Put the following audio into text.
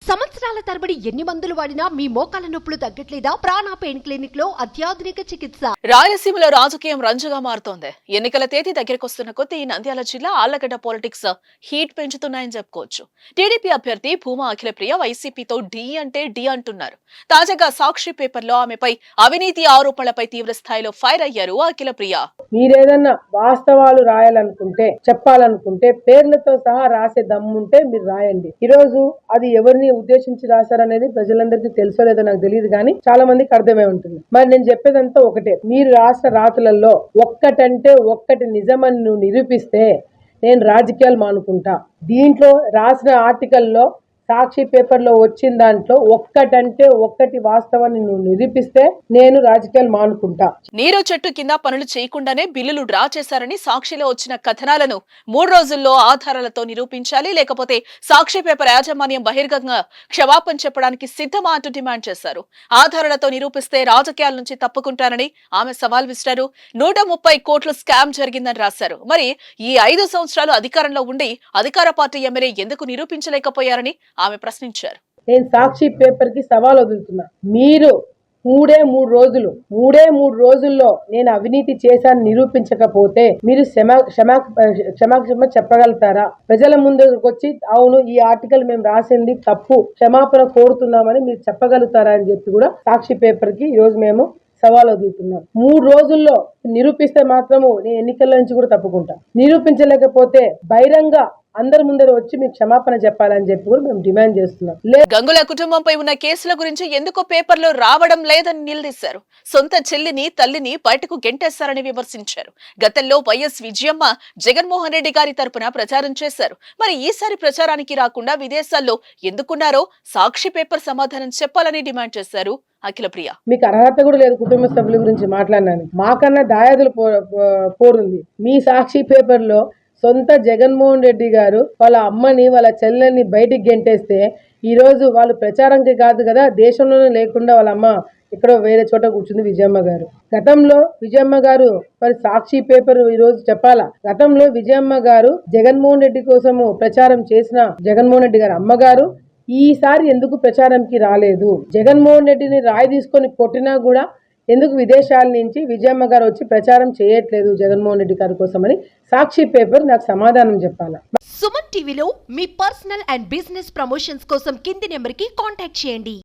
సంవత్సరాల తరబడి ఎన్ని మందులు వాడినా మీ మోకాల నొప్పులు తగ్గట్లేదా? ప్రాణ పెయిన్ క్లినిక్ లో అత్యాధునిక చికిత్స. రాయలసీమలో రాజకీయం రంజుగా మారుతోంది. ఎన్నికల తేదీ దగ్గరకొస్తున్న కొద్దీ నంద్యాల జిల్లా ఆళ్లగడ్డ పాలిటిక్స్ హీట్ పెంచుతున్నాయని చెప్పుకోవచ్చు. టీడీపీ అభ్యర్థి భూమా అఖిలప్రియ వైసీపీతో డి అంటే డి అంటున్నారు. తాజాగా సాక్షి పేపర్లో ఆమెపై అవినీతి ఆరోపణలపై తీవ్ర స్థాయిలో ఫైర్ అయ్యారు అఖిలప్రియ. మీరేదన్నా వాస్తవాలు రాయాలనుకుంటే, చెప్పాలనుకుంటే పేర్లతో సహా రాసే దమ్ముంటే మీరు రాయండి. ఈరోజు అది ఎవరిని ఉద్దేశించి రాశారనేది ప్రజలందరికీ తెలుసో లేదో నాకు తెలియదు, కానీ చాలా మందికి అర్థమై ఉంటుంది. మరి నేను చెప్పేదంతా ఒకటే, మీరు రాష్ట్ర రాతలలో ఒక్కటంటే ఒక్కటి నిజమని నువ్వు నిరూపిస్తే నేను రాజకీయాలు మానుకుంటా. దీంట్లో రాసిన ఆర్టికల్లో సాక్షి పేపర్లో వచ్చిన దాంట్లో ఒక్కటంటే ఒక్కటి వాస్తవాన్ని నువ్వు నిరూపిస్తే నేను రాజకీయాలు మానుకుంటా. నీరు చెట్టు కింద పనులు చేయకుండానే బిల్లులు డ్రా చేశారని సాక్షిలో వచ్చిన కథనాలను 3 రోజుల్లో ఆధారాలతో నిరూపించాలి, లేకపోతే సాక్షి పేపర్ యాజమాన్యం బహిర్గతంగా క్షమాపణ చెప్పడానికి సిద్ధమా అంటూ డిమాండ్ చేశారు. ఆధారాలతో నిరూపిస్తే రాజకీయాల నుంచి తప్పుకుంటారని ఆమె సవాల్ విసిరారు. 130 కోట్ల స్కామ్ జరిగిందని రాశారు. మరి ఈ 5 సంవత్సరాలు అధికారంలో ఉండి అధికార పార్టీ ఎమ్మెల్యే ఎందుకు నిరూపించలేకపోయారని ఆమె ప్రశ్నించారు. నేను సాక్షి పేపర్ కి సవాల్ వదులుతున్నా. మీరు మూడే మూడు రోజుల్లో నేను అవినీతి చేశాను నిరూపించకపోతే మీరు క్షమాపణ చెప్పగలుగుతారా? ప్రజల ముందుకు వచ్చి అవును ఈ ఆర్టికల్ మేము రాసింది తప్పు, క్షమాపణ కోరుతున్నామని మీరు చెప్పగలుగుతారా అని చెప్పి కూడా సాక్షి పేపర్ కి ఈ రోజు మేము సవాల్ వదులుతున్నాం. 3 రోజుల్లో నిరూపిస్తే మాత్రము నేను ఎన్నికల నుంచి కూడా తప్పుకుంటా. నిరూపించలేకపోతే బహిరంగ అందరి ముందర వచ్చి మీకు క్షమాపణ చెప్పాలని చెప్పి కూడా మేము డిమాండ్ చేస్తున్నాం. గంగుల కుటుంబంపై ఉన్న కేసుల గురించి ఎందుకో పేపర్లో రావడం లేదని నిలదీశారు. సొంత చెల్లిని తల్లిని బయటకు గెంటేశారని విమర్శించారు. గతంలో వైఎస్ విజయమ్మ జగన్మోహన్ రెడ్డి గారి తరపున ప్రచారం చేశారు. మరి ఈసారి ప్రచారానికి రాకుండా విదేశాల్లో ఎందుకున్నారో సాక్షి పేపర్ సమాధానం చెప్పాలని డిమాండ్ చేశారు అఖిలప్రియ. మీకు అర్హత కూడా లేదు కుటుంబ సభ్యుల గురించి మాట్లాడినాను. మాకన్నా దాయాదులు పోరుంది. మీ సాక్షి పేపర్ లో సొంత జగన్మోహన్ రెడ్డి గారు వాళ్ళ అమ్మని వాళ్ళ చెల్లెల్ని బయటికి గెంటేస్తే ఈ రోజు వాళ్ళు ప్రచారంకి కాదు కదా, దేశంలోనే లేకుండా వాళ్ళ అమ్మ ఎక్కడో వేరే చోట కూర్చుంది విజయమ్మ గారు. గతంలో విజయమ్మ గారు మరి సాక్షి పేపర్ ఈ రోజు చెప్పాలా, గతంలో విజయమ్మ గారు జగన్మోహన్ రెడ్డి కోసము ప్రచారం చేసిన జగన్మోహన్ రెడ్డి గారు అమ్మగారు ఈసారి ఎందుకు ప్రచారంకి రాలేదు? జగన్మోహన్ రెడ్డిని రాయి తీసుకొని కొట్టినా కూడా ఎందుకు విదేశాల నుంచి విజయమ్మ గారు వచ్చి ప్రచారం చేయట్లేదు జగన్మోహన్ రెడ్డి గారి కోసమని సాక్షి పేపర్ నాకు సమాధానం చెప్పాలా. సుమన్ టీవీలో మీ పర్సనల్ అండ్ బిజినెస్ ప్రమోషన్స్ కోసం కింది నెంబర్కి కాంటాక్ట్ చేయండి.